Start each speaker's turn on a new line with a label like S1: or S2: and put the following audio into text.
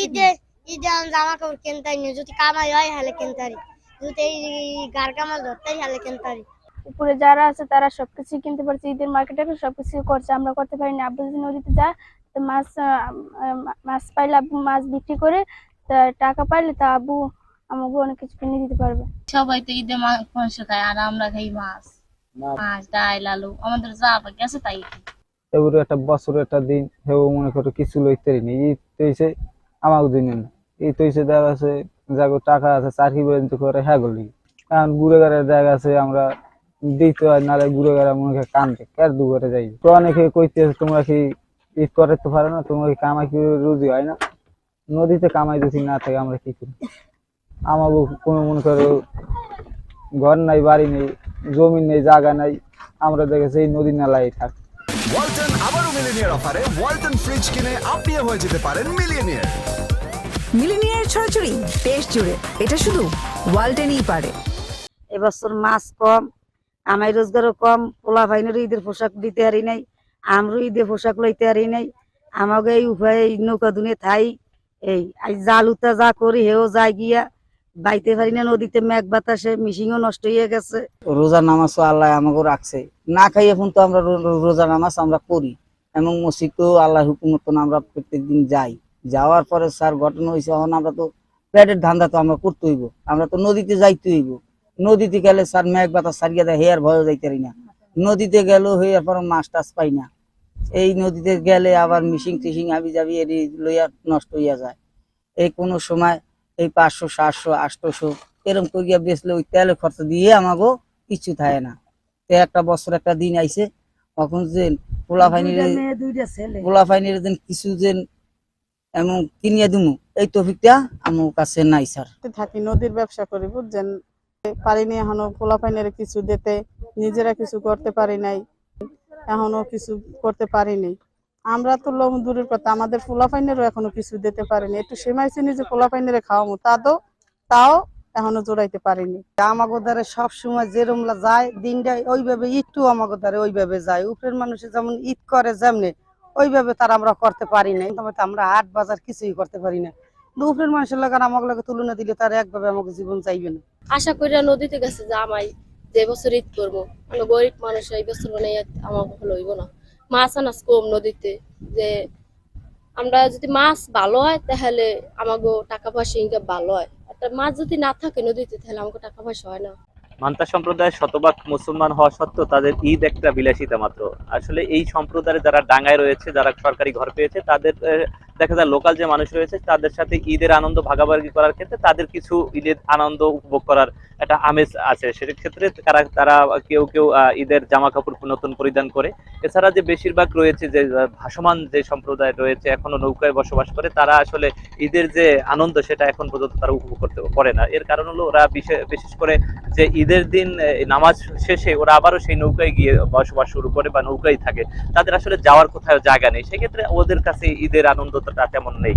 S1: ঈদে ঈদে জামা কাপড় কিনতারি না, যদি কামাই হয় হলে কিনতারি, যদি এই গার কামাল ধরতারি হলে কিনতারি।
S2: উপরে যারা আছে তারা সবকিছু কিনতে পারছে, ঈদের মার্কেটে সবকিছু করছে, আমরা করতে পারিনি। আব্বু যদি নদীতে যায় তো মাছ পাইলে আব্বু মাছ বিক্রি করে তা টাকা পাইলে তা আব্বু আমাকে অনেক কিছু কিনে দিতে পারবে।
S3: সবাই তো ঈদে মাংস খায় আর আমরা খাই মাছ, ডাল, আলু, আমাদের যা গেছে তাই।
S4: এবারে একটা বছর একটা দিন হেও মনে করো কিছু লইতেরি নি, ঈদ তৈছে আমাকে দিন না, এই তৈছে দেখা আছে যাগো টাকা আছে চাকরি পর্যন্ত করে হ্যাঁ করলি, কারণ গুড়েগারের জায়গা আছে আমরা দিতে হয়, নালে গুড়েগারা মনে করে কান্দে কার দুপুরে যাই। তো অনেকে কইতে তোমরা কি ঈদ করে তো পারো না, তোমরা কি কামাই কি রুজি হয় না, নদীতে কামাই যদি না থাকে আমরা কি করি। আমাকে কোনো মনে করো ঘর নাই, বাড়ি নেই, জমি নেই, জায়গা নাই, আমরা দেখেছি এই নদী নালায় থাকি।
S5: ওয়ালটন আবারও মিলিনিয়ার অফারে ওয়ালটন ফ্রিজ কিনে আপনিও হয়ে যেতে পারেন মিলিয়নিয়ার।
S6: মিলিনিয়ার ছড়াছড়ি দেশ জুড়ে, এটা শুধু ওয়ালটেনই পারে।
S7: এবছর মাছ কম, কামাই রোজগারও কম, পোলা ভাইনেরও ঈদের পোশাক দিতে পারি নাই, আমরাও ঈদের পোশাক লইতে পারি নাই। আমাকে এই উপায়ে নৌকা দুনে থাই, এই জাল উতা যা করি হেও যায় গিয়া বাইতে পারি না, নদীতে মেঘ বাতাসে মিশিংও নষ্ট হয়ে গেছে।
S8: রোজা নামাজও আল্লাহ আমাকে রাখছে, না খাই এখন তো আমরা রোজা নামাজ আমরা করি, এবং মসজিদও আল্লাহ হুকুম মতন আমরা প্রত্যেকদিন যাই। যাওয়ার পরে স্যার ঘটনা হয়েছে, এখন আমরা তো পেটের ধান্দা তো আমরা করতে হইব, আমরা তো নদীতে যাইতে হইব। নদীতে গেলে স্যার মেঘ বাতাস সারিয়া দেয়, হেয়ার ভয় যাইতে পারি না, নদীতে গেলেও হইয়ার পর মাছ টাছ পাই না। এই নদীতে গেলে আবার মিশিং টিশিং হাবি যাবি এটি লইয়া নষ্ট হইয়া যায়। এই কোনো সময় এই 500 700 800 এরকম করিয়া বেচলে ওই তেলে খরচ দিয়ে আমাকে কিছু থাকে না। একটা বছর একটা দিন আইছে, তখন যে পোলা ফাইনের কিছু যে এমন কিনিয়া দিমু এই তফিকটা আমার কাছে নাই স্যার।
S9: থাকি নদীর ব্যবসা করি, বুঝছেন, পারিনি এখনো পোলা ফাইনের কিছু দিতে, নিজেরা কিছু করতে পারি নাই, এখনো কিছু করতে পারিনি। আমরা তো দূরের কথা, আমাদের পোলা ফাইনেরও এখনো কিছু দিতে পারিনি। একটু সেমাইছি নিজে পোলা ফাইনের খাওয়ামো, তাও এখনো জোড়াইতে পারিনি।
S7: আমাকে দ্বারা সবসময় যেরম যায় দিনটা ওইভাবে, একটু আমাকে দ্বারা ওইভাবে যায়। উপরের মানুষের যেমন ঈদ করে যেমনি ওইভাবে তারা আমরা করতে পারি না, আমরা হাট বাজার কিছুই করতে পারি না। উপরের মানুষের লাগান আমাকে লাগে তুলনা দিলে তারা একভাবে আমাকে জীবন চাইবে না।
S10: আশা করি নদীতে গেছে যে আমায় যে বছর ঈদ করবো, মানে গরিব মানুষ এই বছর মানে আমার ভালো হইব না। মাছ আনাজ কম নদীতে, যে আমরা যদি মাছ ভালো হয় তাহলে আমাকে টাকা পয়সা ইনকাম ভালো হয়, একটা মাছ যদি না থাকে নদীতে তাহলে আমাকে টাকা পয়সা হয় না।
S11: মান্তা সম্প্রদায়ের শতভাগ মুসলমান হওয়া সত্ত্বেও তাদের ঈদ একটা বিলাসিতা মাত্র। আসলে এই সম্প্রদায়ের যারা ডাঙ্গায় রয়েছে, যারা সরকারি ঘর পেয়েছে, তাদের দেখা যায় লোকাল যে মানুষ রয়েছে তাদের সাথে ঈদের আনন্দ ভাগাভাগি করার ক্ষেত্রে তাদের কিছু ঈদের আনন্দ উপভোগ করার একটা আমেজ আছে। সেক্ষেত্রে তারা কেউ কেউ ঈদের জামা কাপড় নতুন পরিধান করে। এছাড়া যে বেশিরভাগ রয়েছে যে ভাসমান যে সম্প্রদায় রয়েছে এখনো নৌকায় বসবাস করে, তারা আসলে ঈদের যে আনন্দ সেটা এখন পর্যন্ত তারা উপভোগ করতে পারে না। এর কারণ হলো ওরা বিশেষ করে যে ঈদের দিন নামাজ শেষে ওরা আবারও সেই নৌকায় গিয়ে বসবাস শুরু করে বা নৌকায় থাকে, তাদের আসলে যাওয়ার কোথাও জায়গা নেই। সেক্ষেত্রে ওদের কাছে ঈদের আনন্দটা তেমন নেই।